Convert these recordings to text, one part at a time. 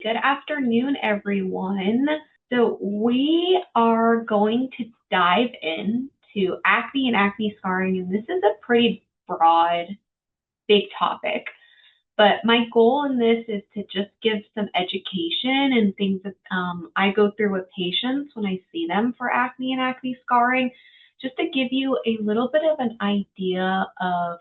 Good afternoon, everyone. So we are going to dive into acne and acne scarring, and this is a pretty broad, big topic. But my goal in this is to just give some education and things that I go through with patients when I see them for acne and acne scarring, just to give you a little bit of an idea of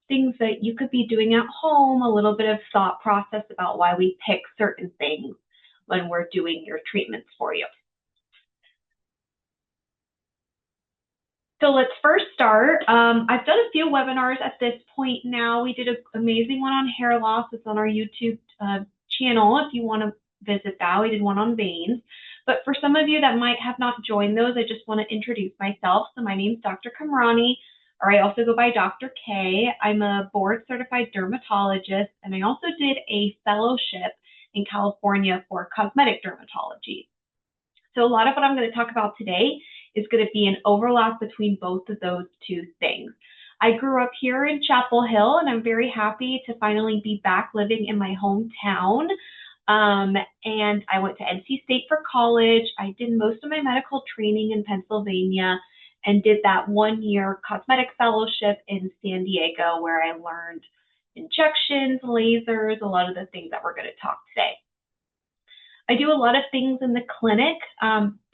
things that you could be doing at home, a little bit of thought process about why we pick certain things when we're doing your treatments for you. So let's first start. I've done a few webinars at this point now. We did an amazing one on hair loss. It's on our YouTube channel if you want to visit that. We did one on veins. But for some of you that might have not joined those, I just want to introduce myself. So my name is Dr. Kamrani, or I also go by Dr. K. I'm a board certified dermatologist, and I also did a fellowship in California for cosmetic dermatology. So a lot of what I'm going to talk about today is going to be an overlap between both of those two things. I grew up here in Chapel Hill, and I'm very happy to finally be back living in my hometown. And I went to NC State for college. I did most of my medical training in Pennsylvania and did that 1-year cosmetic fellowship in San Diego, where I learned injections, lasers, a lot of the things that we're going to talk today. I do a lot of things in the clinic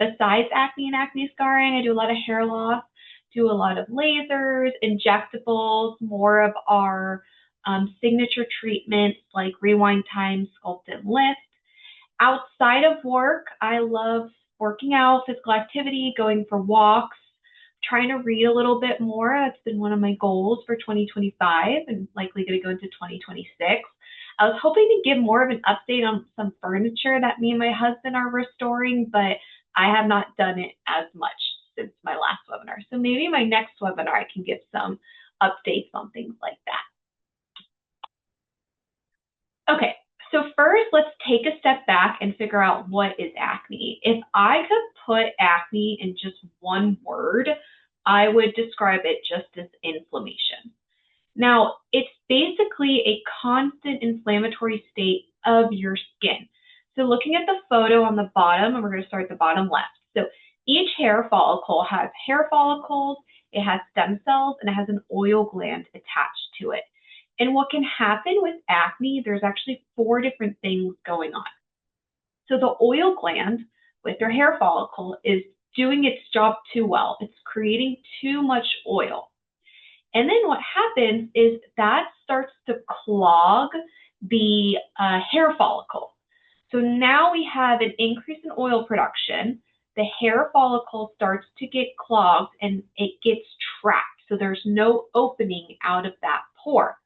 besides acne and acne scarring. I do a lot of hair loss, do a lot of lasers, injectables, more of our signature treatments like rewind time, sculpt and lift. Outside of work, I love working out, physical activity, going for walks, trying to read a little bit more. That's been one of my goals for 2025 and likely going to go into 2026. I was hoping to give more of an update on some furniture that me and my husband are restoring, but I have not done it as much since my last webinar. So maybe my next webinar I can give some updates on things like that. Okay, so first let's take a step back and figure out what is acne. If I could put acne in just one word, I would describe it just as inflammation. Now, it's basically a constant inflammatory state of your skin. So looking at the photo on the bottom, and we're going to start at the bottom left. So each hair follicle has hair follicles, it has stem cells, and it has an oil gland attached to it. And what can happen with acne, there's actually 4 different things going on. So the oil gland with your hair follicle is doing its job too well. It's creating too much oil. And then what happens is that starts to clog the hair follicle. So now we have an increase in oil production. The hair follicle starts to get clogged and it gets trapped. So there's no opening out of that pore.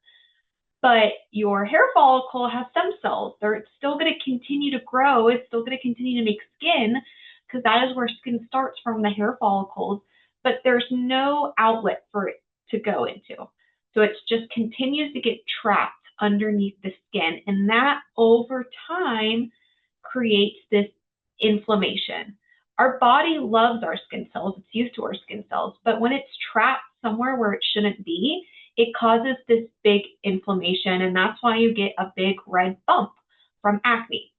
But your hair follicle has stem cells. They're still going to continue to grow. It's still going to continue to make skin because that is where skin starts, from the hair follicles. But there's no outlet for it to go into. So it just continues to get trapped underneath the skin, and that over time creates this inflammation. Our body loves our skin cells, it's used to our skin cells, but when it's trapped somewhere where it shouldn't be, it causes this big inflammation, and that's why you get a big red bump from acne.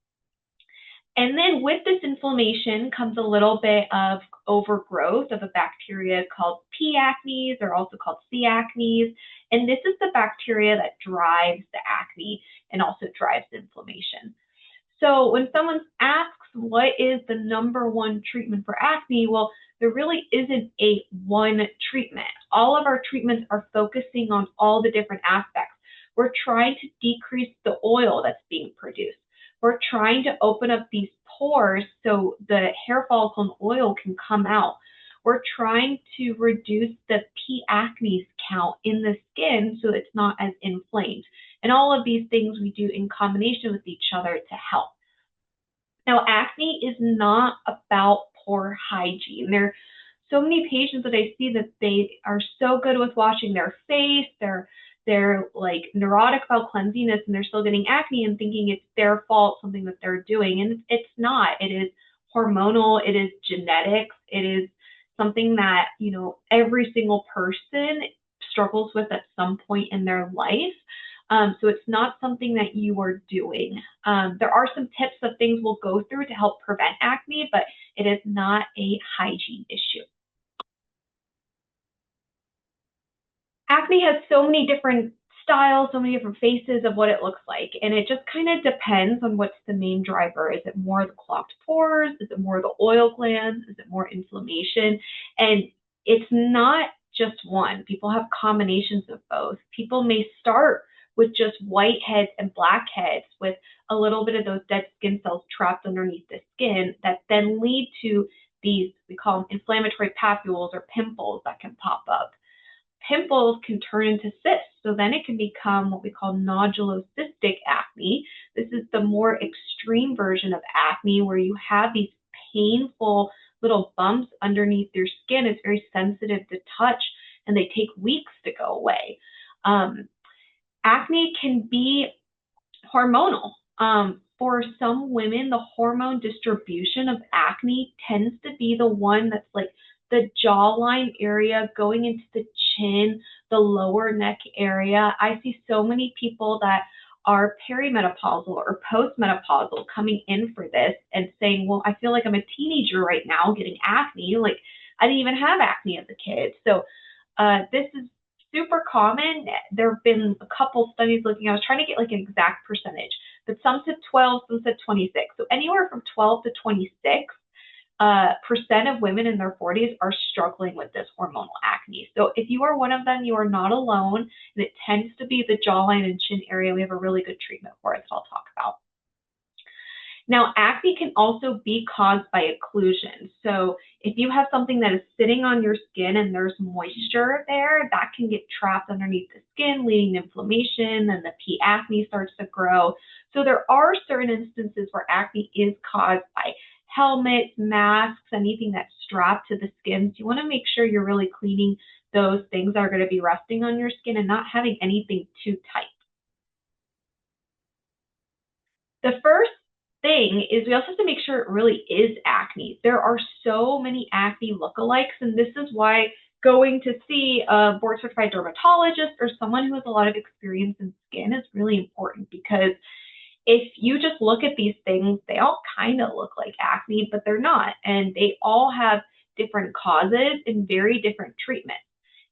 And then with this inflammation comes a little bit of overgrowth of a bacteria called P. acnes, or also called C. acnes. And this is the bacteria that drives the acne and also drives inflammation. So when someone asks what is the #1 treatment for acne, well, there really isn't a one treatment. All of our treatments are focusing on all the different aspects. We're trying to decrease the oil that's being produced. We're trying to open up these pores so the hair follicle and oil can come out. We're trying to reduce the P. acnes count in the skin so it's not as inflamed. And all of these things we do in combination with each other to help. Now, acne is not about poor hygiene. There are so many patients that I see that they are so good with washing their face, they're like neurotic about cleanliness, and they're still getting acne and thinking it's their fault, something that they're doing. And it's not. It is hormonal. It is genetics. It is something that, every single person struggles with at some point in their life. So it's not something that you are doing. There are some tips of things we'll go through to help prevent acne, but it is not a hygiene issue. Acne has so many different styles, so many different faces of what it looks like. And it just kind of depends on what's the main driver. Is it more the clogged pores? Is it more the oil glands? Is it more inflammation? And it's not just one. People have combinations of both. People may start with just whiteheads and blackheads with a little bit of those dead skin cells trapped underneath the skin that then lead to these, we call them inflammatory papules or pimples that can pop up. Pimples can turn into cysts. So then it can become what we call nodulocystic acne. This is the more extreme version of acne where you have these painful little bumps underneath your skin. It's very sensitive to touch and they take weeks to go away. Acne can be hormonal. For some women, the hormone distribution of acne tends to be the one that's like the jawline area going into the chin, the lower neck area. I see so many people that are perimenopausal or postmenopausal coming in for this and saying, well, I feel like I'm a teenager right now getting acne. Like I didn't even have acne as a kid. So this is super common. There have been a couple studies looking, I was trying to get like an exact percentage, but some said 12, some said 26. So anywhere from 12 to 26 percent of women in their 40s are struggling with this hormonal acne. So if you are one of them, you are not alone, and it tends to be the jawline and chin area. We have a really good treatment for it that I'll talk about. Now, acne can also be caused by occlusion. So if you have something that is sitting on your skin and there's moisture there, that can get trapped underneath the skin, leading to inflammation, and the P. acne starts to grow. So there are certain instances where acne is caused by helmets, masks, anything that's strapped to the skin. So you want to make sure you're really cleaning those things that are going to be resting on your skin and not having anything too tight. The first thing is we also have to make sure it really is acne. There are so many acne lookalikes, and this is why going to see a board certified dermatologist or someone who has a lot of experience in skin is really important, because if you just look at these things, they all kind of look like acne, but they're not. And they all have different causes and very different treatments.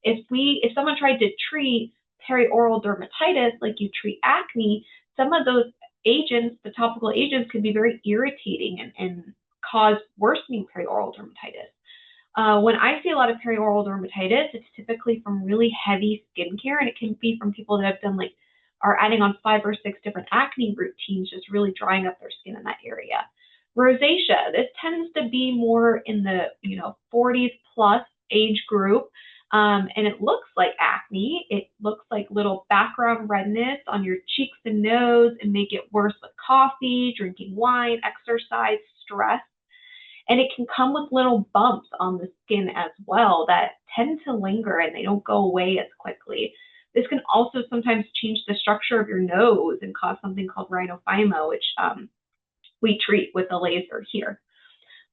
If someone tried to treat perioral dermatitis like you treat acne, some of those agents, the topical agents, can be very irritating and cause worsening perioral dermatitis. When I see a lot of perioral dermatitis, it's typically from really heavy skincare, and it can be from people that have done are adding on 5 or 6 different acne routines, just really drying up their skin in that area. Rosacea, this tends to be more in the 40s plus age group, and it looks like acne. It looks like little background redness on your cheeks and nose, and make it worse with coffee, drinking wine, exercise, stress. And it can come with little bumps on the skin as well that tend to linger and they don't go away as quickly. This can also sometimes change the structure of your nose and cause something called rhinophyma, which we treat with a laser here.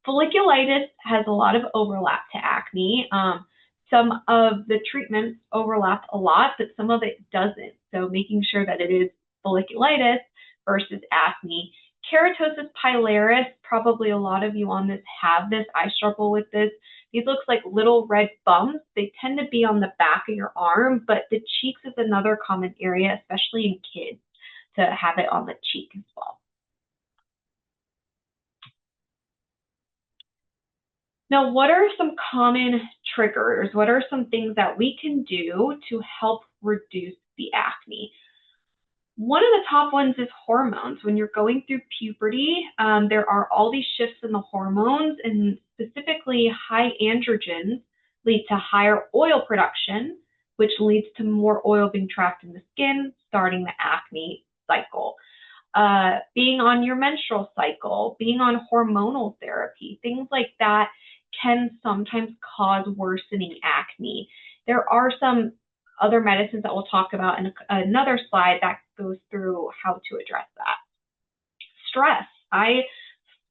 Folliculitis has a lot of overlap to acne. Some of the treatments overlap a lot, but some of it doesn't. So making sure that it is folliculitis versus acne. Keratosis pilaris, probably a lot of you on this have this. I struggle with this. These look like little red bumps. They tend to be on the back of your arm, but the cheeks is another common area, especially in kids, to have it on the cheek as well. Now, what are some common triggers? What are some things that we can do to help reduce the acne? One of the top ones is hormones. When you're going through puberty, there are all these shifts in the hormones, and specifically high androgens lead to higher oil production, which leads to more oil being trapped in the skin, starting the acne cycle. Being on your menstrual cycle, being on hormonal therapy, things like that can sometimes cause worsening acne. There are some other medicines that we'll talk about in another slide that goes through how to address that. Stress. I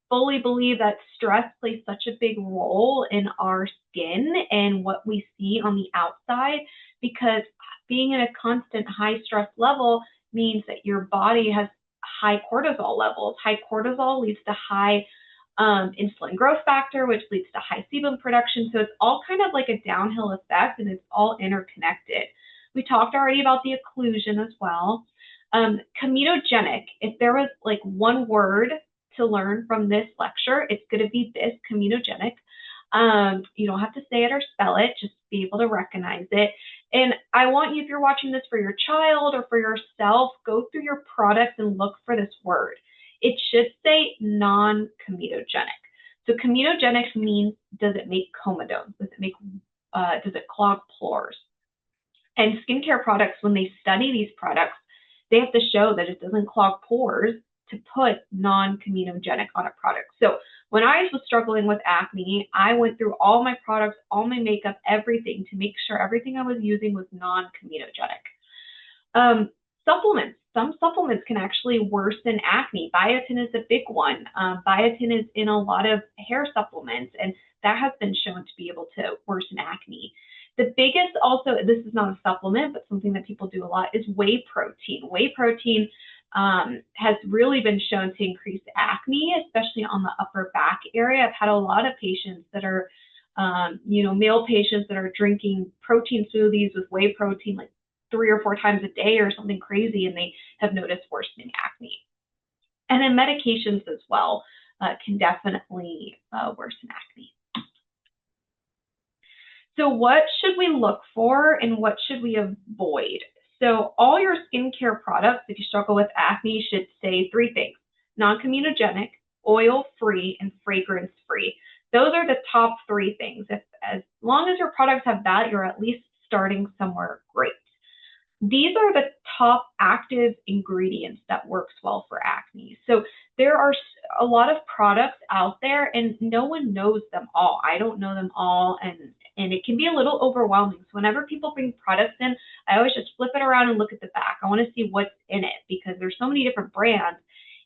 fully believe that stress plays such a big role in our skin and what we see on the outside, because being at a constant high stress level means that your body has high cortisol levels. High cortisol leads to high insulin growth factor, which leads to high sebum production. So it's all kind of like a downhill effect, and it's all interconnected. We talked already about the occlusion as well. Comedogenic, if there was like one word to learn from this lecture, it's going to be this, comedogenic. You don't have to say it or spell it, just be able to recognize it. And I want you, if you're watching this for your child or for yourself, go through your products and look for this word. It should say non-comedogenic. So comedogenic means, does it make comedones? Does it clog pores? And skincare products, when they study these products, they have to show that it doesn't clog pores to put non-comedogenic on a product. So when I was struggling with acne, I went through all my products, all my makeup, everything to make sure everything I was using was non-comedogenic. Supplements. Some supplements can actually worsen acne. Biotin is a big one. Biotin is in a lot of hair supplements, and that has been shown to be able to worsen acne. The biggest also, this is not a supplement, but something that people do a lot, is whey protein. Whey protein has really been shown to increase acne, especially on the upper back area. I've had a lot of patients that are, male patients that are drinking protein smoothies with whey protein like 3 or 4 times a day or something crazy, and they have noticed worsening acne. And then medications as well can definitely worsen acne. So what should we look for and what should we avoid? So all your skincare products, if you struggle with acne, should say 3 things: non-comedogenic, oil-free, and fragrance-free. Those are the top 3 things. As long as your products have that, you're at least starting somewhere great. These are the top active ingredients that works well for acne. So there are a lot of products out there, and no one knows them all. I don't know them all, and it can be a little overwhelming. So whenever people bring products in, I always just flip it around and look at the back. I want to see what's in it, because there's so many different brands.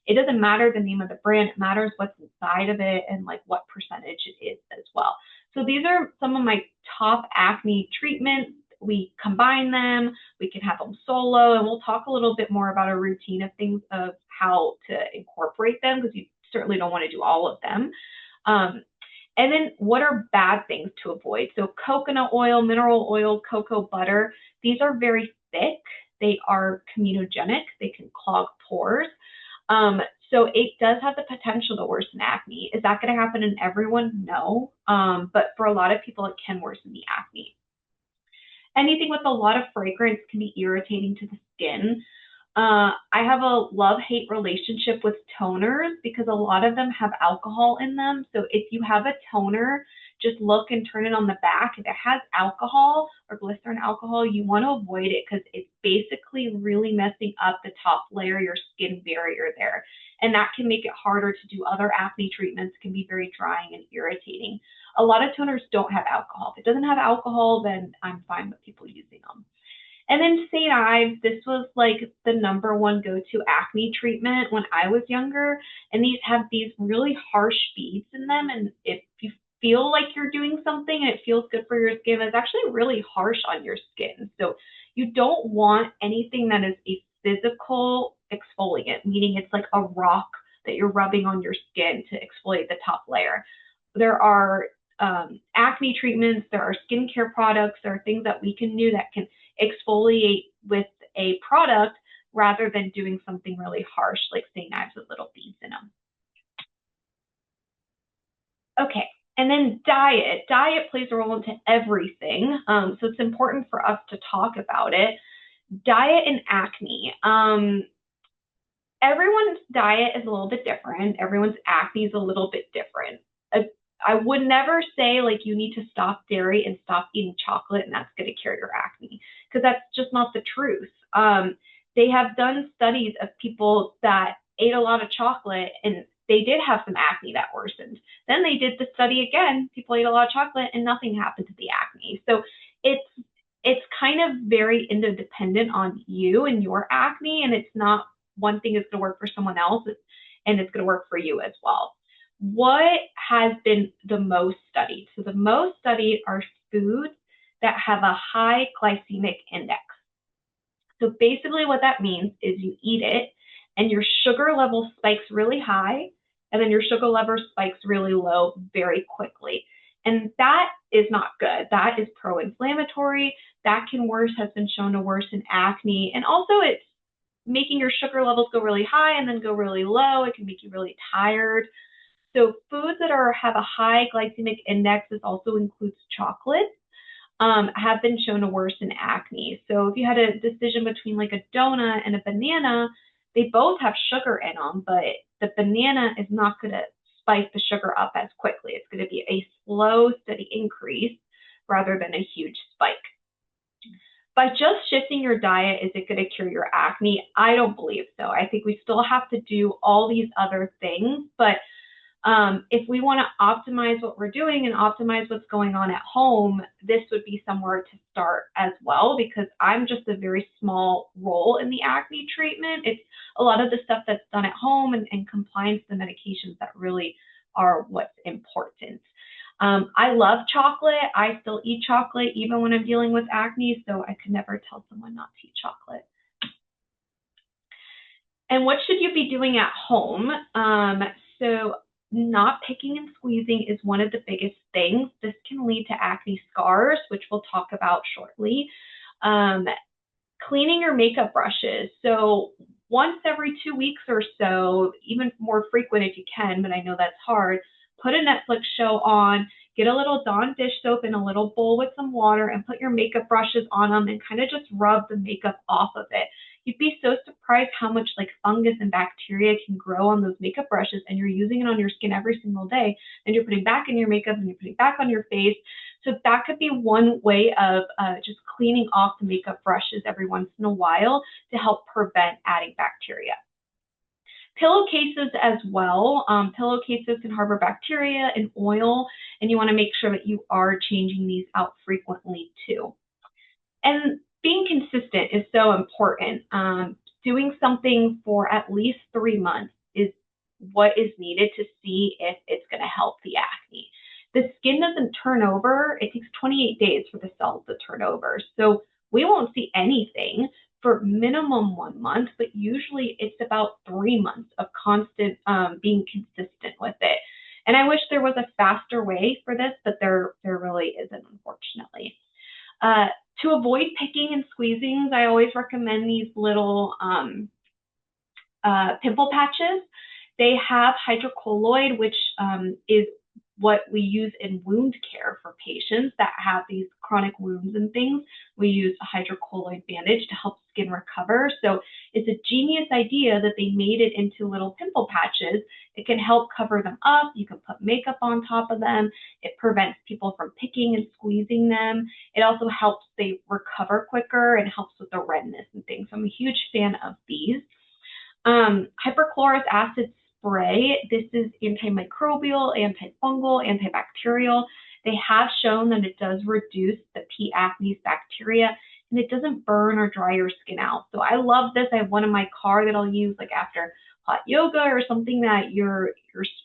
It doesn't matter the name of the brand. It matters what's inside of it and like what percentage it is as well. So these are some of my top acne treatments. We combine them, we can have them solo, and we'll talk a little bit more about a routine of things of how to incorporate them, because you certainly don't want to do all of them. And then what are bad things to avoid? So coconut oil, mineral oil, cocoa butter, these are very thick. They are comedogenic. They can clog pores. So it does have the potential to worsen acne. Is that going to happen in everyone? No. But for a lot of people, it can worsen the acne. Anything with a lot of fragrance can be irritating to the skin. I have a love-hate relationship with toners because a lot of them have alcohol in them. So if you have a toner, just look and turn it on the back. If it has alcohol or glycerin alcohol, you want to avoid it because it's basically really messing up the top layer, your skin barrier there. And that can make it harder to do other acne treatments. It can be very drying and irritating. A lot of toners don't have alcohol. If it doesn't have alcohol, then I'm fine with people using them. And then St. Ives, this was like the #1 go-to acne treatment when I was younger. And these have these really harsh beads in them. And if you feel like you're doing something and it feels good for your skin, it's actually really harsh on your skin. So you don't want anything that is a physical exfoliant, meaning it's like a rock that you're rubbing on your skin to exfoliate the top layer. There are acne treatments, there are skincare products, there are things that we can do that can exfoliate with a product rather than doing something really harsh like St. Ives with little beads in them. Okay, and then diet. Diet plays a role into everything, so it's important for us to talk about it. Diet and acne. Everyone's diet is a little bit different. Everyone's acne is a little bit different. I would never say like you need to stop dairy and stop eating chocolate and that's going to cure your acne, because that's just not the truth. They have done studies of people that ate a lot of chocolate and they did have some acne that worsened. Then they did the study again. People ate a lot of chocolate and nothing happened to the acne. So it's kind of very interdependent on you and your acne, and it's not one thing is going to work for someone else, and it's going to work for you as well. What has been the most studied? So the most studied are foods that have a high glycemic index. So basically what that means is you eat it and your sugar level spikes really high and then your sugar level spikes really low very quickly. And that is not good. That is pro-inflammatory. That has been shown to worsen acne. And also it's making your sugar levels go really high and then go really low. It can make you really tired. So foods that have a high glycemic index, this also includes chocolate, have been shown to worsen acne. So if you had a decision between like a donut and a banana, they both have sugar in them, but the banana is not going to spike the sugar up as quickly. It's going to be a slow, steady increase rather than a huge spike. By just shifting your diet, is it going to cure your acne? I don't believe so. I think we still have to do all these other things, but if we want to optimize what we're doing and optimize what's going on at home, this would be somewhere to start as well, because I'm just a very small role in the acne treatment. It's a lot of the stuff that's done at home and compliance to medications that really are what's important. I love chocolate. I still eat chocolate even when I'm dealing with acne, so I could never tell someone not to eat chocolate. And what should you be doing at home? So not picking and squeezing is one of the biggest things. This can lead to acne scars, which we'll talk about shortly. Cleaning your makeup brushes. So once every 2 weeks or so, even more frequent if you can, but I know that's hard, put a Netflix show on, get a little Dawn dish soap in a little bowl with some water and put your makeup brushes on them and kind of just rub the makeup off of it. You'd be so surprised how much like fungus and bacteria can grow on those makeup brushes, and you're using it on your skin every single day, and you're putting back in your makeup and you're putting back on your face. So that could be one way of just cleaning off the makeup brushes every once in a while to help prevent adding bacteria. Pillowcases as well. Pillowcases can harbor bacteria and oil, and you want to make sure that you are changing these out frequently too. And being consistent is so important. Doing something for at least 3 months is what is needed to see if it's going to help the acne. The skin doesn't turn over. It takes 28 days for the cells to turn over. So we won't see anything for minimum 1 month, but usually it's about 3 months of constant being consistent with it. And I wish there was a faster way for this, but there really isn't, unfortunately. To avoid picking and squeezing, I always recommend these little pimple patches. They have hydrocolloid, which is what we use in wound care for patients that have these chronic wounds and things. We use a hydrocolloid bandage to help skin recover. So it's a genius idea that they made it into little pimple patches. It can help cover them up. You can put makeup on top of them. It prevents people from picking and squeezing them. It also helps they recover quicker and helps with the redness and things. So I'm a huge fan of these. Hypochlorous acid spray. This is antimicrobial, antifungal, antibacterial. They have shown that it does reduce the P. acnes bacteria, and it doesn't burn or dry your skin out. So I love this. I have one in my car that I'll use like after hot yoga or something that you're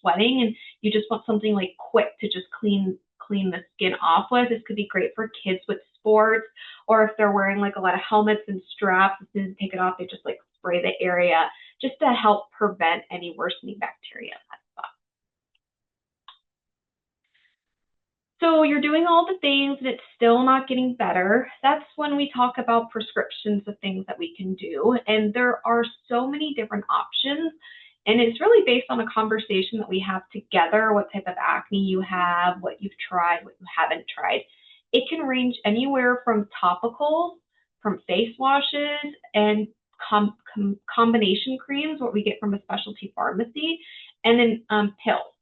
sweating and you just want something like quick to just clean the skin off with. This could be great for kids with sports, or if they're wearing like a lot of helmets and straps, as soon as they take it off, they just like spray the area just to help prevent any worsening bacteria in that spot. So you're doing all the things and it's still not getting better. That's when we talk about prescriptions of things that we can do. And there are so many different options. And it's really based on a conversation that we have together, what type of acne you have, what you've tried, what you haven't tried. It can range anywhere from topicals, from face washes, and combination creams, what we get from a specialty pharmacy, and then pills.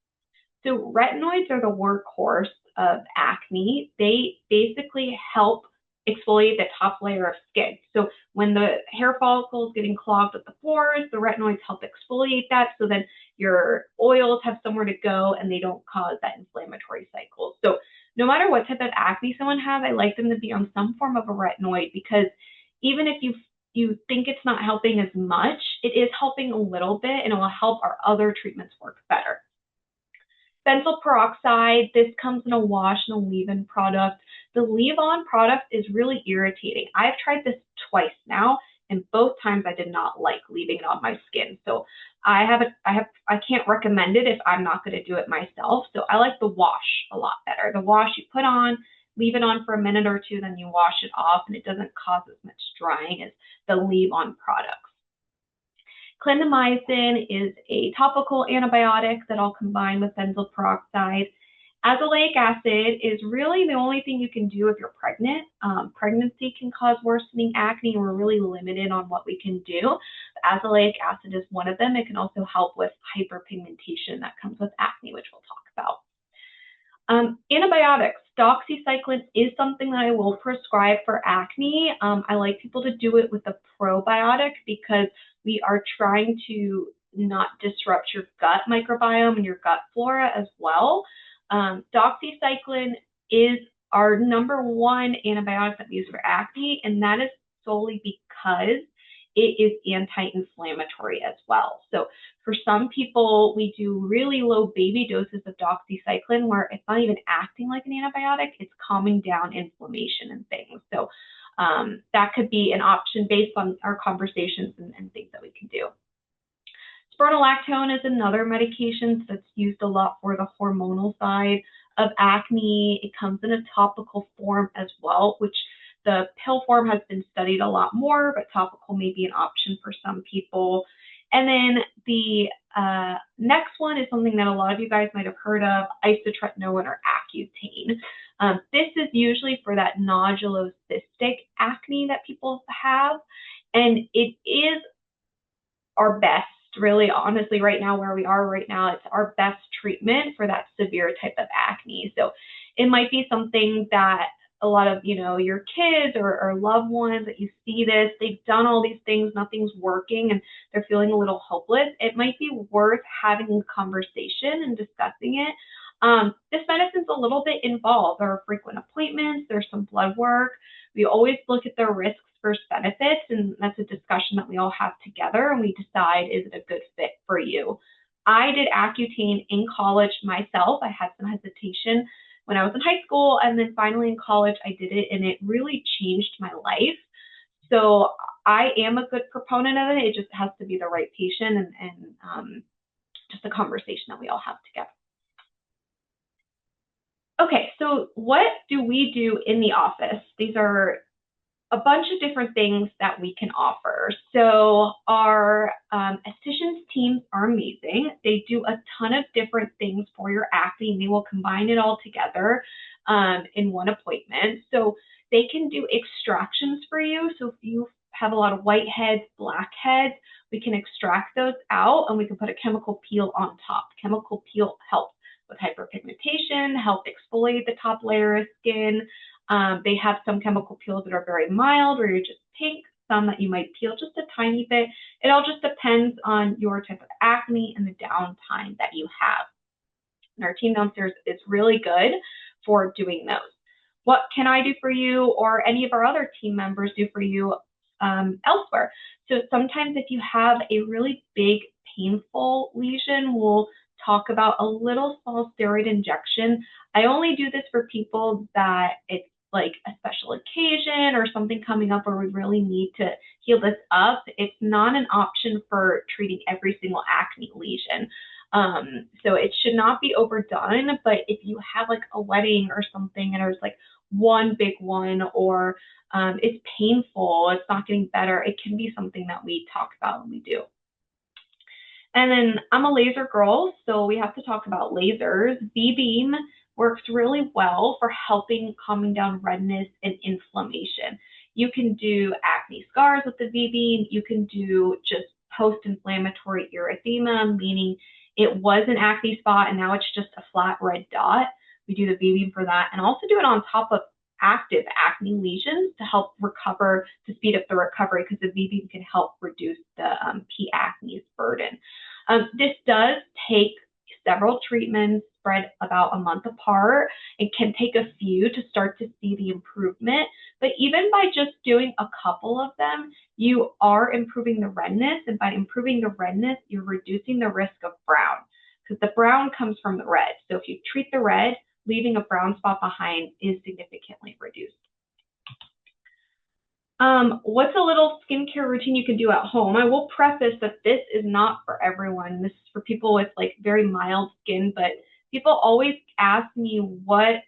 So retinoids are the workhorse of acne. They basically help exfoliate the top layer of skin. So when the hair follicle is getting clogged at the pores, the retinoids help exfoliate that, so then your oils have somewhere to go and they don't cause that inflammatory cycle. So no matter what type of acne someone has, I like them to be on some form of a retinoid, because even if you think it's not helping as much, it is helping a little bit, and it will help our other treatments work better. Benzoyl peroxide, this comes in a wash and a leave-in product. The leave-on product is really irritating. I've tried this twice now. and both times I did not like leaving it on my skin. So I can't recommend it if I'm not going to do it myself. So I like the wash a lot better. The wash you put on, leave it on for a minute or two, then you wash it off, and it doesn't cause as much drying as the leave-on products. Clindamycin is a topical antibiotic that I'll combine with benzoyl peroxide. Azelaic acid is really the only thing you can do if you're pregnant. Pregnancy can cause worsening acne, and we're really limited on what we can do. Azelaic acid is one of them. It can also help with hyperpigmentation that comes with acne, which we'll talk about. Antibiotics. Doxycycline is something that I will prescribe for acne. I like people to do it with a probiotic because we are trying to not disrupt your gut microbiome and your gut flora as well. Doxycycline is our #1 antibiotic that we use for acne, and that is solely because it is anti-inflammatory as well. So for some people, we do really low baby doses of doxycycline where it's not even acting like an antibiotic, it's calming down inflammation and things. So that could be an option based on our conversations and things that we can do. Spironolactone is another medication that's used a lot for the hormonal side of acne. It comes in a topical form as well, which the pill form has been studied a lot more, but topical may be an option for some people. And then the next one is something that a lot of you guys might have heard of, isotretinoin or Accutane. This is usually for that nodulocystic acne that people have, and it is our best, really honestly, right now where we are right now, it's our best treatment for that severe type of acne. So it might be something that a lot of, your kids or loved ones that you see this, they've done all these things, nothing's working, and they're feeling a little hopeless. It might be worth having a conversation and discussing it. This medicine's a little bit involved. There are frequent appointments, there's some blood work. We always look at the risks versus benefits, and that's a discussion that we all have together, and we decide, is it a good fit for you? I did Accutane in college myself. I had some hesitation when I was in high school, and then finally in college I did it, and it really changed my life. So I am a good proponent of it. It just has to be the right patient and just a conversation that we all have together. Okay, so what do we do in the office? These are a bunch of different things that we can offer. So our estheticians teams are amazing. They do a ton of different things for your acne, and they will combine it all together in one appointment. So they can do extractions for you. So if you have a lot of whiteheads, blackheads, we can extract those out, and we can put a chemical peel on top. Chemical peel helps with hyperpigmentation, help exfoliate the top layer of skin. They have some chemical peels that are very mild, where you're just pink, some that you might peel just a tiny bit. It all just depends on your type of acne and the downtime that you have. And our team downstairs is really good for doing those. What can I do for you, or any of our other team members do for you elsewhere? So sometimes if you have a really big, painful lesion, we'll talk about a little small steroid injection. I only do this for people that it's like a special occasion or something coming up where we really need to heal this up. It's not an option for treating every single acne lesion. So it should not be overdone, but if you have like a wedding or something and there's like one big one, or it's painful, it's not getting better, it can be something that we talk about and we do. And then I'm a laser girl, so we have to talk about lasers. V-beam works really well for helping calming down redness and inflammation. You can do acne scars with the V-beam. You can do just post-inflammatory erythema, meaning it was an acne spot and now it's just a flat red dot. We do the V-beam for that, and also do it on top of active acne lesions to help recover, to speed up the recovery, because the V-beam can help reduce the P. acnes burden. This does take several treatments spread about a month apart. It can take a few to start to see the improvement, but even by just doing a couple of them, you are improving the redness, and by improving the redness, you're reducing the risk of brown, because the brown comes from the red. So if you treat the red, leaving a brown spot behind is significantly reduced. What's a little skincare routine you can do at home? I will preface that this is not for everyone. This is for people with like very mild skin, but people always ask me what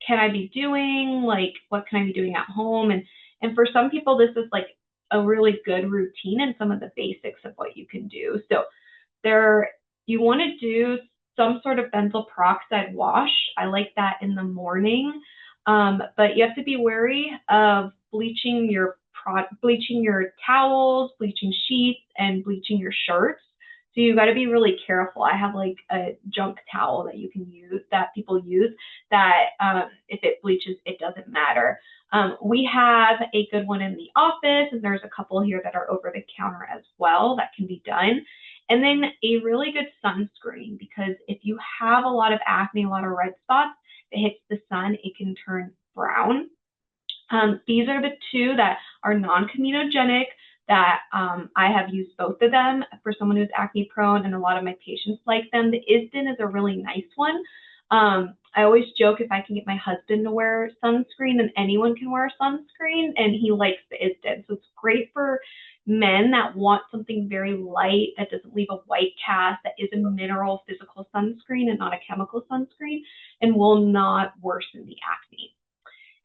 can I be doing? Like what can I be doing at home? And for some people this is like a really good routine and some of the basics of what you can do. So there you want to do some sort of benzoyl peroxide wash. I like that in the morning, but you have to be wary of bleaching your towels, bleaching sheets, and bleaching your shirts. So you got to be really careful. I have like a junk towel that you can use that people use that if it bleaches, it doesn't matter. We have a good one in the office, and there's a couple here that are over the counter as well that can be done. And then a really good sunscreen, because if you have a lot of acne, a lot of red spots, if it hits the sun, it can turn brown. These are the two that are non-comedogenic that I have used both of them for someone who's acne prone, and a lot of my patients like them. The Isden is a really nice one. I always joke if I can get my husband to wear sunscreen, then anyone can wear sunscreen, and he likes the Isden. So it's great for men that want something very light, that doesn't leave a white cast, that is a mineral physical sunscreen and not a chemical sunscreen, and will not worsen the acne.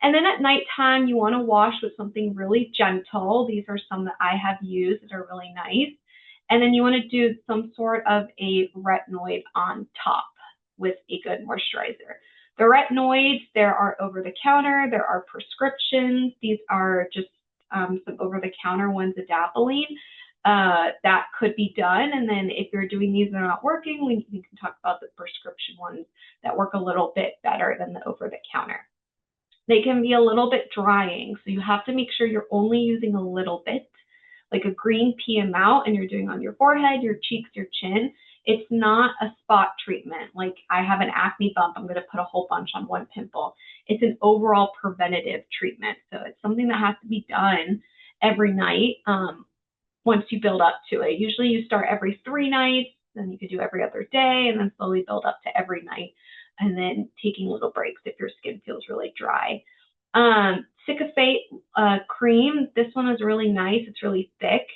And then at nighttime, you want to wash with something really gentle. These are some that I have used that are really nice. And then you want to do some sort of a retinoid on top with a good moisturizer. The retinoids, there are over the counter, there are prescriptions. These are just some over the counter ones, adapalene. That could be done. And then if you're doing these and they're not working, we can talk about the prescription ones that work a little bit better than the over the counter. They can be a little bit drying, so you have to make sure you're only using a little bit, like a green pea amount, and you're doing on your forehead, your cheeks, your chin. It's not a spot treatment. Like I have an acne bump, I'm going to put a whole bunch on one pimple. It's an overall preventative treatment. So it's something that has to be done every night once you build up to it. Usually you start every 3 nights, then you could do every other day, and then slowly build up to every night, and then taking little breaks if your skin feels really dry. Cicaphate cream, this one is really nice. It's really thick,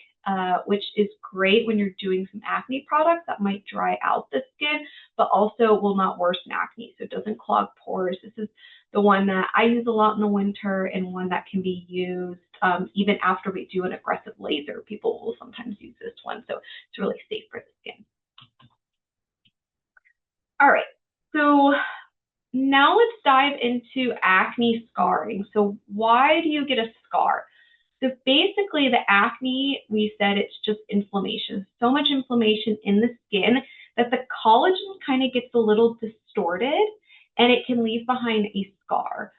which is great when you're doing some acne products that might dry out the skin, but also will not worsen acne, so it doesn't clog pores. This is the one that I use a lot in the winter, and one that can be used even after we do an aggressive laser. People will sometimes use this one, so it's really safe for the skin. All right, so now let's dive into acne scarring. So why do you get a scar? So basically the acne, we said it's just inflammation. So much inflammation in the skin that the collagen kind of gets a little distorted, and it can leave behind a scar.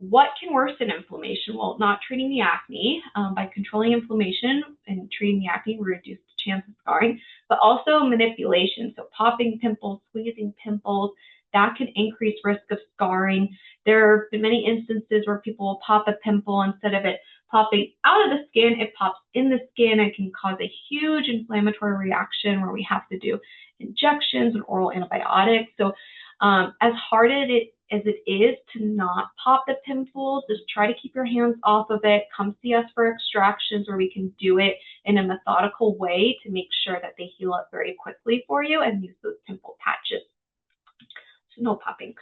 What can worsen inflammation? Well, not treating the acne. By controlling inflammation and treating the acne, we reduce the chance of scarring, but also manipulation. So popping pimples, squeezing pimples, that can increase risk of scarring. There have been many instances where people will pop a pimple, instead of it popping out of the skin, it pops in the skin and can cause a huge inflammatory reaction where we have to do injections and oral antibiotics. So as hard as it is to not pop the pimples, just try to keep your hands off of it. Come see us for extractions where we can do it in a methodical way to make sure that they heal up very quickly for you, and use those pimple patches. So no popping.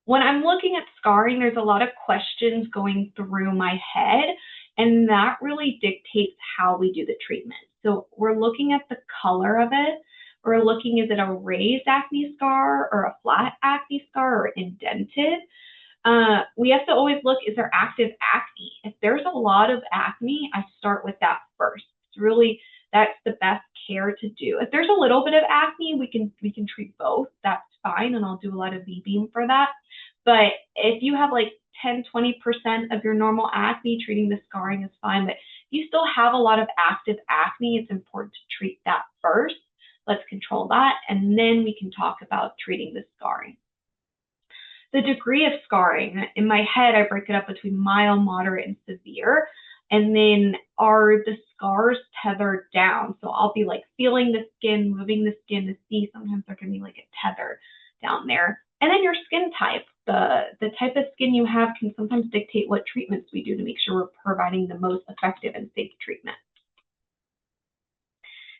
When I'm looking at scarring, there's a lot of questions going through my head, and that really dictates how we do the treatment. So we're looking at the color of it. We're looking, is it a raised acne scar or a flat acne scar or indented? We have to always look, is there active acne? If there's a lot of acne, I start with that first. It's really, that's the best care to do. If there's a little bit of acne, we can treat both. That's fine, and I'll do a lot of V-beam for that. But if you have like 10-20% of your normal acne, treating the scarring is fine. But if you still have a lot of active acne, it's important to treat that first. Let's control that, and then we can talk about treating the scarring. The degree of scarring, in my head, I break it up between mild, moderate, and severe. And then are the scars tethered down? So I'll be like feeling the skin, moving the skin to see. Sometimes there can be like a tether down there. And then your skin type. The type of skin you have can sometimes dictate what treatments we do to make sure we're providing the most effective and safe treatment.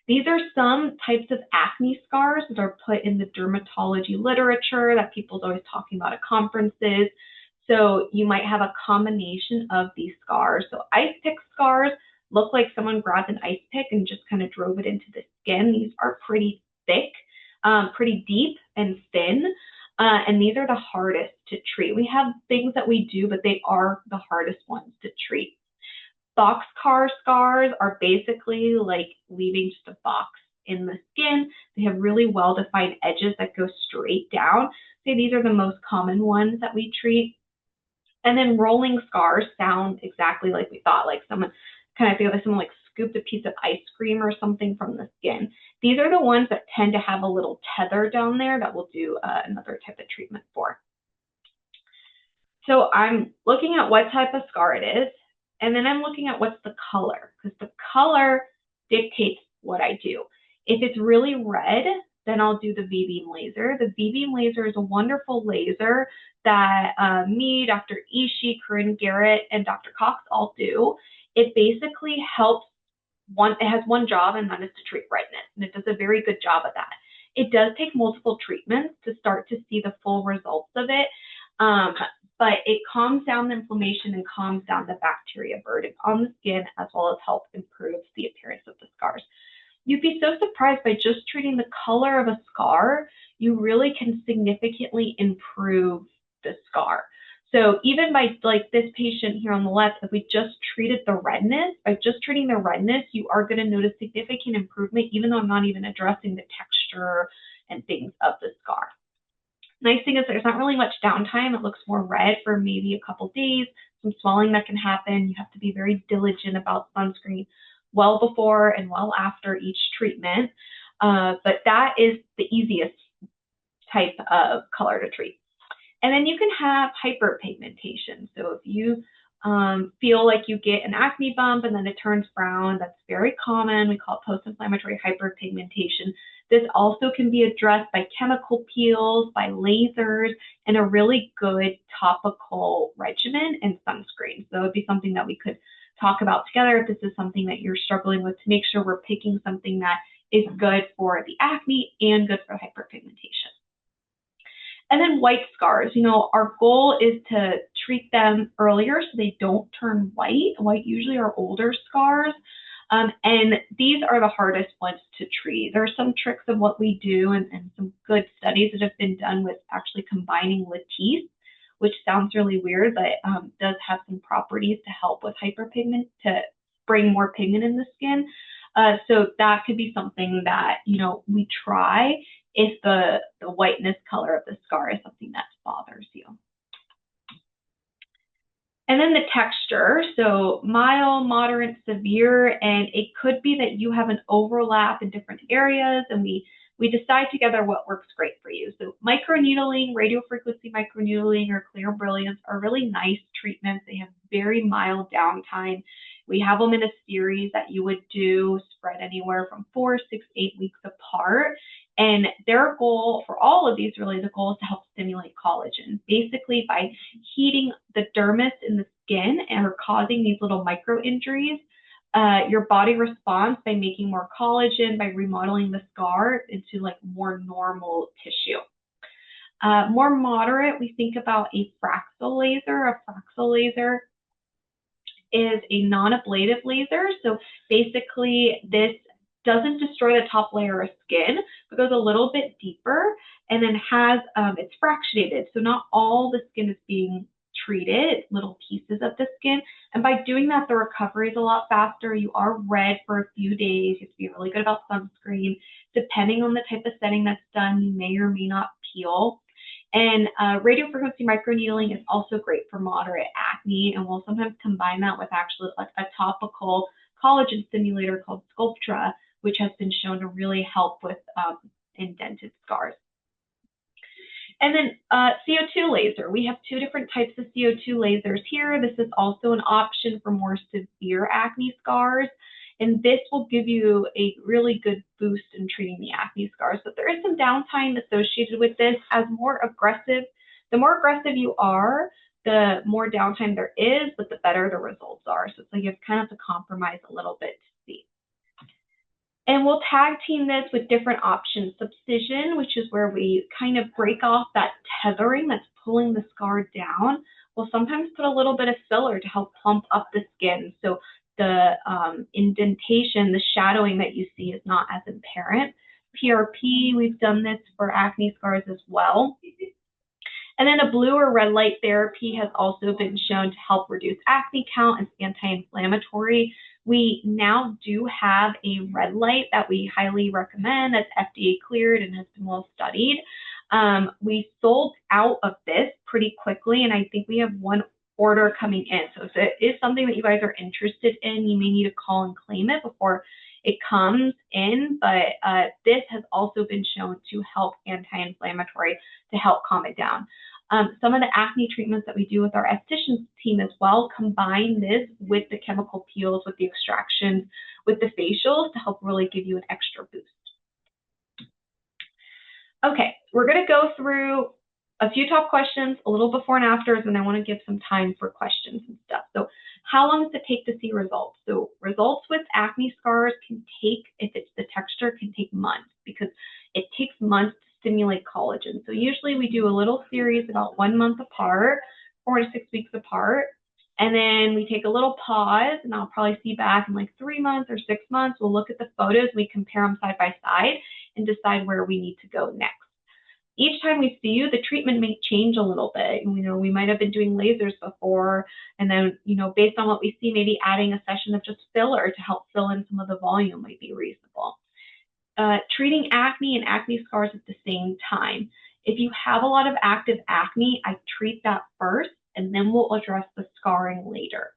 These are some types of acne scars that are put in the dermatology literature that people's always talking about at conferences. So you might have a combination of these scars. So ice pick scars look like someone grabbed an ice pick and just kind of drove it into the skin. These are pretty thick, pretty deep and thin. And these are the hardest to treat. We have things that we do, but they are the hardest ones to treat. Boxcar scars are basically like leaving just a box in the skin. They have really well-defined edges that go straight down. So these are the most common ones that we treat. And then rolling scars sound exactly like we thought, like someone kind of feel like someone like scooped a piece of ice cream or something from the skin. These are the ones that tend to have a little tether down there that we'll do another type of treatment for. So I'm looking at what type of scar it is, and then I'm looking at what's the color, because the color dictates what I do. If it's really red, then I'll do the V-beam laser. The V-beam laser is a wonderful laser that me, Dr. Ishii, Corinne Garrett, and Dr. Cox all do. It basically helps it has one job, and that is to treat redness, and it does a very good job of that. It does take multiple treatments to start to see the full results of it. But it calms down the inflammation and calms down the bacteria burden on the skin, as well as helps improve the appearance of the scars. You'd be so surprised by just treating the color of a scar, you really can significantly improve the scar. So even by like this patient here on the left, if we just treated the redness, by just treating the redness, you are going to notice significant improvement, even though I'm not even addressing the texture and things of the scar. Nice thing is there's not really much downtime. It looks more red for maybe a couple days, some swelling that can happen. You have to be very diligent about sunscreen well before and well after each treatment. But that is the easiest type of color to treat. And then you can have hyperpigmentation. So if you feel like you get an acne bump and then it turns brown, that's very common. We call it post-inflammatory hyperpigmentation. This also can be addressed by chemical peels, by lasers, and a really good topical regimen and sunscreen. So it would be something that we could talk about together if this is something that you're struggling with, to make sure we're picking something that is good for the acne and good for hyperpigmentation. And then white scars, our goal is to treat them earlier so they don't turn white. White usually are older scars. And these are the hardest ones to treat. There are some tricks of what we do and some good studies that have been done with actually combining Latisse, which sounds really weird, but does have some properties to help with hyperpigment, to bring more pigment in the skin. So that could be something that, we try if the whiteness color of the scar is something that bothers you. And then the texture, so mild, moderate, severe, and it could be that you have an overlap in different areas, and we decide together what works great for you. So microneedling, radiofrequency microneedling, or clear brilliance are really nice treatments. They have very mild downtime. We have them in a series that you would do spread anywhere from 4, 6, 8 weeks apart. And their goal for all of these, really, the goal is to help stimulate collagen. Basically, by heating the dermis in the skin and are causing these little micro injuries, your body responds by making more collagen, by remodeling the scar into like more normal tissue. More moderate, we think about a Fraxel laser. A Fraxel laser is a non-ablative laser. So basically, this doesn't destroy the top layer of skin, but goes a little bit deeper, and then has, it's fractionated. So not all the skin is being treated, little pieces of the skin. And by doing that, the recovery is a lot faster. You are red for a few days. You have to be really good about sunscreen. Depending on the type of setting that's done, you may or may not peel. And radiofrequency microneedling is also great for moderate acne, and we'll sometimes combine that with actually a topical collagen stimulator called Sculptra, which has been shown to really help with indented scars. And then CO2 laser. We have 2 different types of CO2 lasers here. This is also an option for more severe acne scars. And this will give you a really good boost in treating the acne scars. But there is some downtime associated with this. The more aggressive you are, the more downtime there is, but the better the results are. So it's like you have kind of to compromise a little bit to see. And we'll tag team this with different options. Subcision, which is where we kind of break off that tethering that's pulling the scar down. We'll sometimes put a little bit of filler to help plump up the skin, so the indentation, the shadowing that you see is not as apparent. PRP, we've done this for acne scars as well. And then a blue or red light therapy has also been shown to help reduce acne count and anti-inflammatory. We now do have a red light that we highly recommend that's FDA cleared and has been well studied. We sold out of this pretty quickly, and I think we have one order coming in. So if it is something that you guys are interested in, you may need to call and claim it before it comes in. But this has also been shown to help anti-inflammatory, to help calm it down. Some of the acne treatments that we do with our estheticians team as well combine this with the chemical peels, with the extractions, with the facials to help really give you an extra boost. Okay, we're going to go through a few top questions, a little before and afters, and I want to give some time for questions and stuff. So how long does it take to see results? So results with acne scars can take, if it's the texture, can take months, because it takes months to stimulate collagen. So usually we do a little series about 1 month apart, 4 to 6 weeks apart, and then we take a little pause, and I'll probably see back in like 3 months or 6 months. We'll look at the photos, we compare them side by side, and decide where we need to go next. Each time we see you, the treatment may change a little bit. You know, we might have been doing lasers before, and then, you know, based on what we see, maybe adding a session of just filler to help fill in some of the volume might be reasonable. Treating acne and acne scars at the same time. If you have a lot of active acne, I treat that first, and then we'll address the scarring later.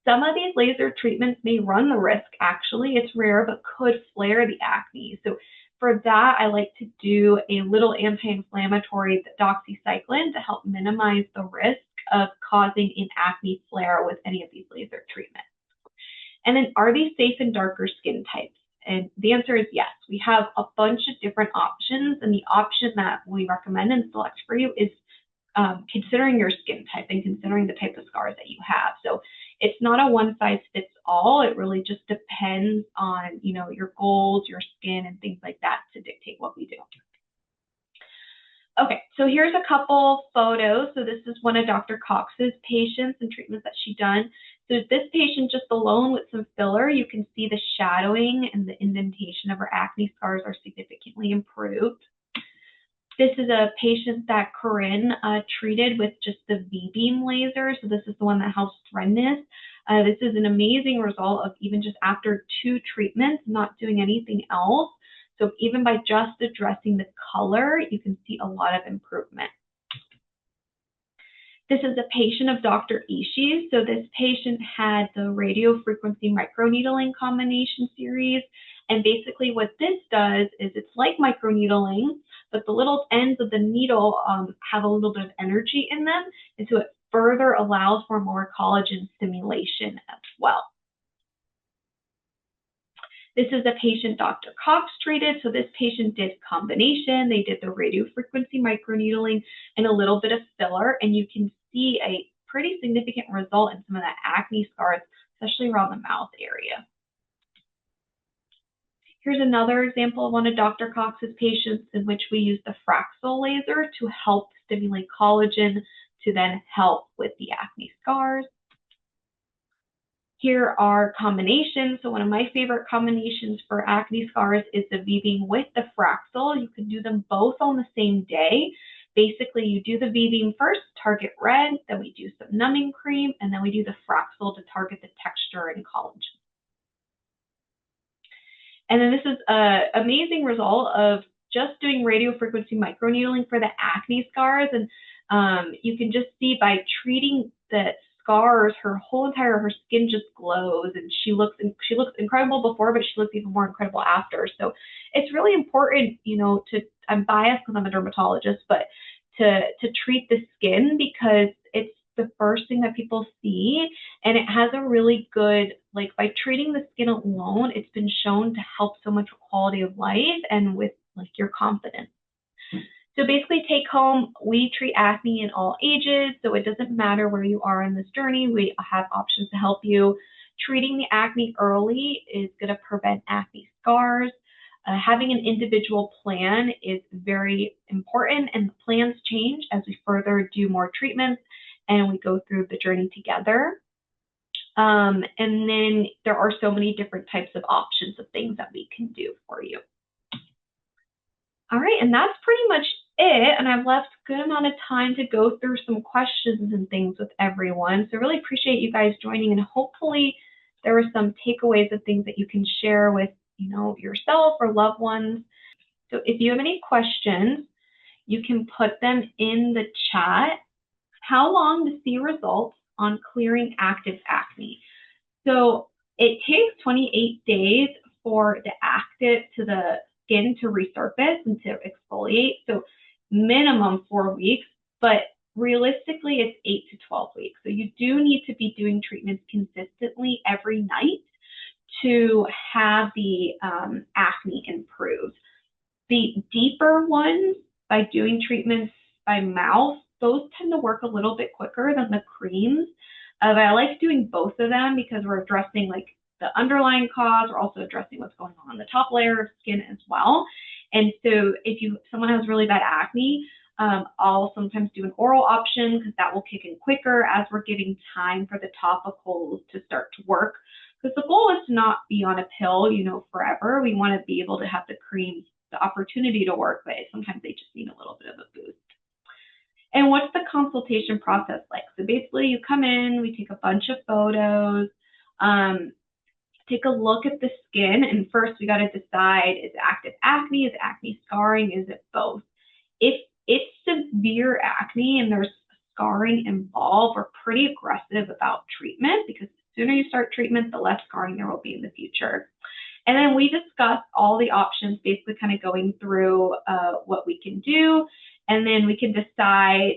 Some of these laser treatments may run the risk, actually, it's rare, but could flare the acne. So for that, I like to do a little anti-inflammatory doxycycline to help minimize the risk of causing an acne flare with any of these laser treatments. And then, are these safe in darker skin types? And the answer is yes. We have a bunch of different options, and the option that we recommend and select for you is considering your skin type and considering the type of scars that you have. So it's not a one size fits all. It really just depends on, you know, your goals, your skin, and things like that to dictate what we do. Okay, so here's a couple photos. So this is one of Dr. Cox's patients and treatments that she done. So this patient, just alone with some filler, you can see the shadowing and the indentation of her acne scars are significantly improved. This is a patient that Corinne treated with just the V-beam laser. So this is the one that helps redness. This is an amazing result of even just after 2 treatments, not doing anything else. So even by just addressing the color, you can see a lot of improvement. This is a patient of Dr. Ishii's. So this patient had the radiofrequency microneedling combination series. And basically what this does is it's like microneedling, but the little ends of the needle have a little bit of energy in them. And so it further allows for more collagen stimulation as well. This is a patient Dr. Cox treated. So this patient did combination. They did the radiofrequency microneedling and a little bit of filler. And you can see a pretty significant result in some of that acne scars, especially around the mouth area. Here's another example of one of Dr. Cox's patients in which we use the Fraxel laser to help stimulate collagen to then help with the acne scars. Here are combinations. So one of my favorite combinations for acne scars is the V-beam with the Fraxel. You can do them both on the same day. Basically, you do the V-beam first, target red, then we do some numbing cream, and then we do the Fraxel to target the texture and collagen. And then this is an amazing result of just doing radiofrequency microneedling for the acne scars. And you can just see by treating the scars, her skin just glows, and she looks incredible before, but she looks even more incredible after. So it's really important, you know, I'm biased because I'm a dermatologist, but to treat the skin because it's the first thing that people see, and it has a really good like by treating the skin alone, it's been shown to help so much with quality of life and with like your confidence. So basically take home, we treat acne in all ages, so it doesn't matter where you are in this journey, we have options to help you. Treating the acne early is going to prevent acne scars. Having an individual plan is very important, and the plans change as we further do more treatments and we go through the journey together. And then there are so many different types of options of things that we can do for you. All right, and that's pretty much it. And I've left a good amount of time to go through some questions and things with everyone. So really appreciate you guys joining, and hopefully there were some takeaways of things that you can share with, yourself or loved ones. So if you have any questions, you can put them in the chat. How long to see results on clearing active acne? So it takes 28 days for the skin to resurface and to exfoliate. So minimum 4 weeks, but realistically it's 8 to 12 weeks. So you do need to be doing treatments consistently every night to have the acne improve. The deeper ones, by doing treatments by mouth, those tend to work a little bit quicker than the creams. But I like doing both of them because we're addressing like the underlying cause. We're also addressing what's going on in the top layer of skin as well. And so if someone has really bad acne, I'll sometimes do an oral option because that will kick in quicker as we're giving time for the topicals to start to work. Because the goal is to not be on a pill, forever. We want to be able to have the creams the opportunity to work, but sometimes they just need a little bit of a boost. And what's the consultation process like? So basically you come in, we take a bunch of photos, take a look at the skin, and first we got to decide, is it active acne, is it acne scarring, is it both? If it's severe acne and there's scarring involved, we're pretty aggressive about treatment because the sooner you start treatment, the less scarring there will be in the future. And then we discuss all the options, basically kind of going through what we can do, and then we can decide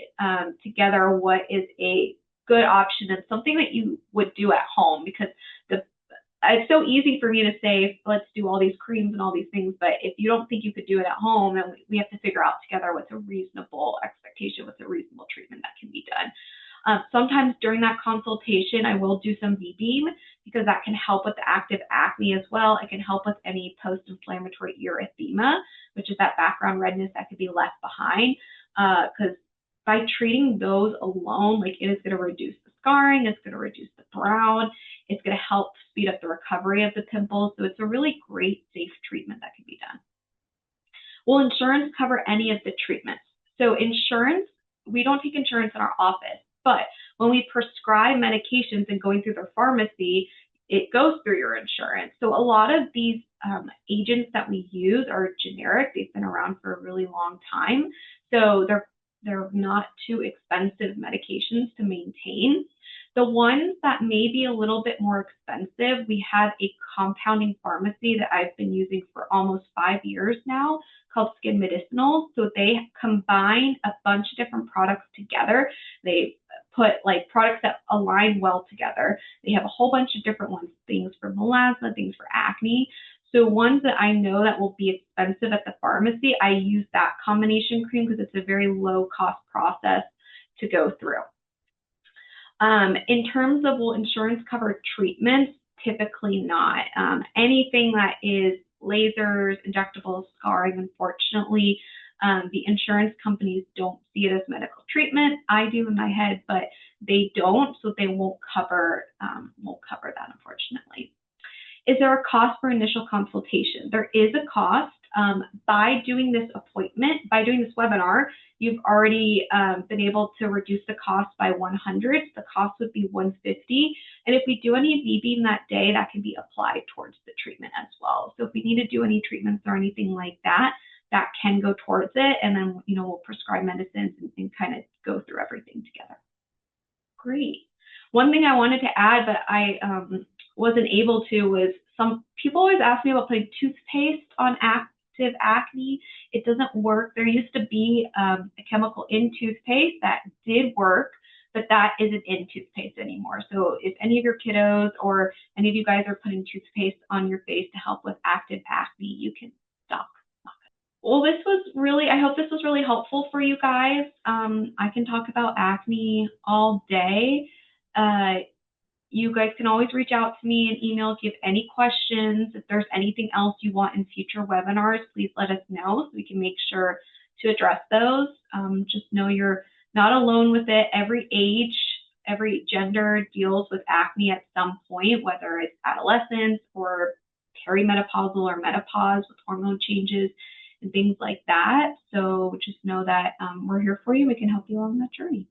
together what is a good option and something that you would do at home, because it's so easy for me to say, let's do all these creams and all these things, but if you don't think you could do it at home, then we have to figure out together what's a reasonable expectation, what's a reasonable treatment that can be done. Sometimes during that consultation, I will do some V-beam because that can help with the active acne as well. It can help with any post-inflammatory erythema, which is that background redness that could be left behind. Because by treating those alone, like it is going to reduce the scarring, it's going to reduce the brown, it's going to help speed up the recovery of the pimples. So it's a really great, safe treatment that can be done. Will insurance cover any of the treatments? So insurance, we don't take insurance in our office, but when we prescribe medications and going through their pharmacy, it goes through your insurance. So a lot of these agents that we use are generic. They've been around for a really long time. So they're not too expensive medications to maintain. The ones that may be a little bit more expensive, we have a compounding pharmacy that I've been using for almost 5 years now called Skin Medicinals. So they combine a bunch of different products together. They put like products that align well together. They have a whole bunch of different ones, things for melasma, things for acne. So ones that I know that will be expensive at the pharmacy, I use that combination cream because it's a very low cost process to go through. In terms of will insurance cover treatments, typically not. Anything that is lasers, injectables, scarring, unfortunately, the insurance companies don't see it as medical treatment. I do in my head, but they don't, so they won't cover that, unfortunately. Is there a cost for initial consultation? There is a cost. By doing this appointment, by doing this webinar, you've already been able to reduce the cost by 100. The cost would be 150. And if we do any V-beam that day, that can be applied towards the treatment as well. So if we need to do any treatments or anything like that, that can go towards it. And then, we'll prescribe medicines and kind of go through everything together. Great. One thing I wanted to add, but I wasn't able to, was some people always ask me about putting toothpaste on active acne. It doesn't work. There used to be a chemical in toothpaste that did work, but that isn't in toothpaste anymore. So if any of your kiddos or any of you guys are putting toothpaste on your face to help with active acne, you can stop. Well, I hope this was really helpful for you guys. I can talk about acne all day. Uh, you guys can always reach out to me and email if you have any questions. If there's anything else you want in future webinars, please let us know so we can make sure to address those. Just know you're not alone with it. Every age, every gender deals with acne at some point, whether it's adolescence or perimenopausal or menopause with hormone changes and things like that. So just know that we're here for you. We can help you along that journey.